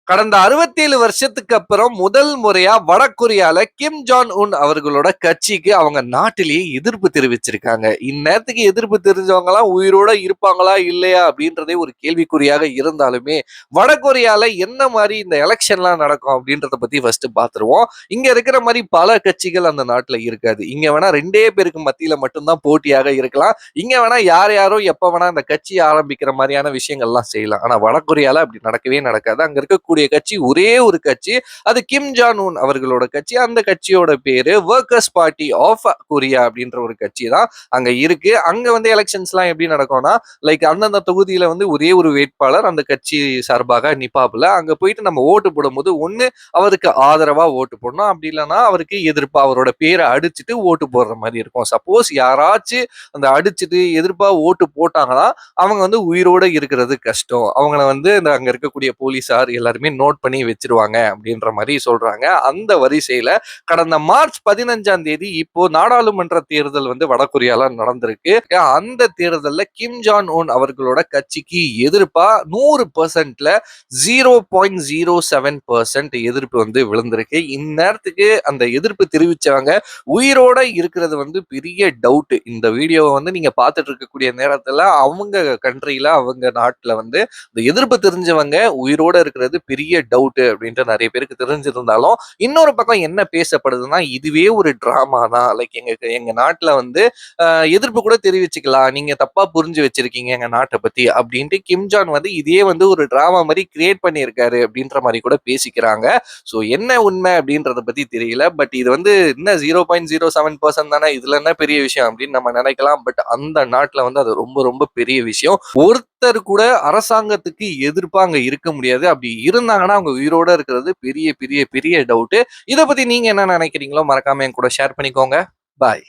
கடந்த 67 வருஷத்துக்கு அப்புறம் முதல் முறையா வடகொரியால கிம் ஜான் உன் அவர்களோட கட்சிக்கு அவங்க நாட்டிலேயே எதிர்ப்பு தெரிவிச்சிருக்காங்க. இந்நேரத்துக்கு எதிர்ப்பு தெரிஞ்சவங்க எல்லாம் உயிரோட இருப்பாங்களா இல்லையா அப்படின்றதே ஒரு கேள்விக்குறியாக இருந்தாலுமே, வடகொரியால என்ன மாதிரி இந்த எலெக்ஷன்லாம் நடக்கும் அப்படின்றத பத்தி ஃபர்ஸ்ட் பாத்துருவோம். இங்க இருக்கிற மாதிரி பல கட்சிகள் அந்த நாட்டுல இருக்காது. இங்க வேணா 2 பேருக்கு மத்தியில மட்டும்தான் போட்டியாக இருக்கலாம். இங்க வேணா யார் யாரோ எப்ப வேணா அந்த கட்சி ஆரம்பிக்கிற மாதிரியான விஷயங்கள்லாம் செய்யலாம். ஆனா வடகொரியால அப்படி நடக்கவே நடக்காது. அங்க இருக்கக்கூடிய கட்சி ஒரே ஒரு கட்சி. அது கிம் ஜான் உன் அவர்களோட கட்சி. அந்த கட்சியோட பேரு வொர்க்கர்ஸ் பார்ட்டி ஆஃப் கொரியா அப்படின்ற ஒரு கட்சி தான் அங்க இருக்கு. அங்க வந்து எலெக்ஷன்ஸ்லாம் எப்படி நடக்கும்னா, லைக் அந்தந்த தொகுதியில வந்து ஒரே ஒரு வேட்பாளர் அந்த கட்சி சார்பாக நிப்பாப்புல. அங்க போயிட்டு நம்ம ஓட்டு போடும்போது ஒண்ணு அவருக்கு ஆதரவா ஓட்டு போடணும். அப்படி இல்லைன்னா அவருக்கு எதிர்ப்பா அவரோட பேரை அடிச்சுட்டு ஓட்டு போடுற மாதிரி இருக்கும். சப்போஸ் யாராச்சும் அந்த அடிச்சுட்டு எதிர்ப்பா ஓட்டு போட்டாங்கன்னா அவங்க வந்து உயிரோட இருக்கிறது கஷ்டம். அவங்கள வந்து இந்த அங்க இருக்கக்கூடிய போலீசார் எல்லாருமே நோட் பண்ணி வச்சிருவாங்க அப்படின்ற மாதிரி சொல்றாங்க. அந்த வரிசையில கடந்த மார்ச் 15ஆம் தேதி இப்போ நாடாளுமன்ற தேர்தல் வந்து வடகொரியால நடந்திருக்கு. அந்த தேர்தல்ல கிம் ஜான் உன் அவர்களோட கட்சிக்கு எதிர்ப்பா 100%ல 0.07% எதிர்ப்பு வந்து விழுந்திருக்கு. இந்நேரத்துக்கு அந்த எதிர்ப்பு தெரிவிச்சவங்க உயிரோட இருக்கிறது வந்து பெரிய டவுட். இந்த வீடியோவை வந்து நீங்க பார்த்துட்டு இருக்கக்கூடிய நேரத்துல அவங்க கண்ட்ரில அவங்க நாட்டுல வந்து இந்த எதிர்ப்பு தெரிஞ்சவங்க உயிரோட இருக்கிறது பெரிய டவுட் அப்படின்ட்டு நிறைய பேருக்கு தெரிஞ்சிருந்தாலும், இன்னொரு பக்கம் என்ன பேசப்படுதுன்னா இதுவே ஒரு டிராமா தான். லைக் எங்க எங்க நாட்டுல வந்து எதிர்ப்பு கூட தெரிவிச்சுக்கலாம், நீங்க தப்பா புரிஞ்சு வச்சிருக்கீங்க எங்க நாட்டை பத்தி அப்படின்ட்டு கிம் ஜான் வந்து இதே வந்து ஒரு டிராமா மாதிரி கிரியேட் பண்ணியிருக்காரு அப்படின்ற மாதிரி கூட பேசிக்கிறாங்க. ஸோ என்ன உண்மை அப்படின்றத பத்தி தெரியல. பட் இது வந்து என்ன 0.07% தானே, இதுல என்ன பெரிய விஷயம் அப்படின்னு நம்ம நினைக்கலாம். பட் அந்த நாட்டுல வந்து அது ரொம்ப ரொம்ப பெரிய விஷயம். ஒருத்தர் கூட அரசாங்கத்துக்கு எதிர்ப்பா அங்க இருக்க முடியாது. அப்படி இருந்தாங்கன்னா அவங்க உயிரோட இருக்கிறது பெரிய பெரிய பெரிய டவுட். இத பத்தி நீங்க என்ன நினைக்கிறீங்களோ மறக்காம என் கூட ஷேர் பண்ணிக்கோங்க. பாய்.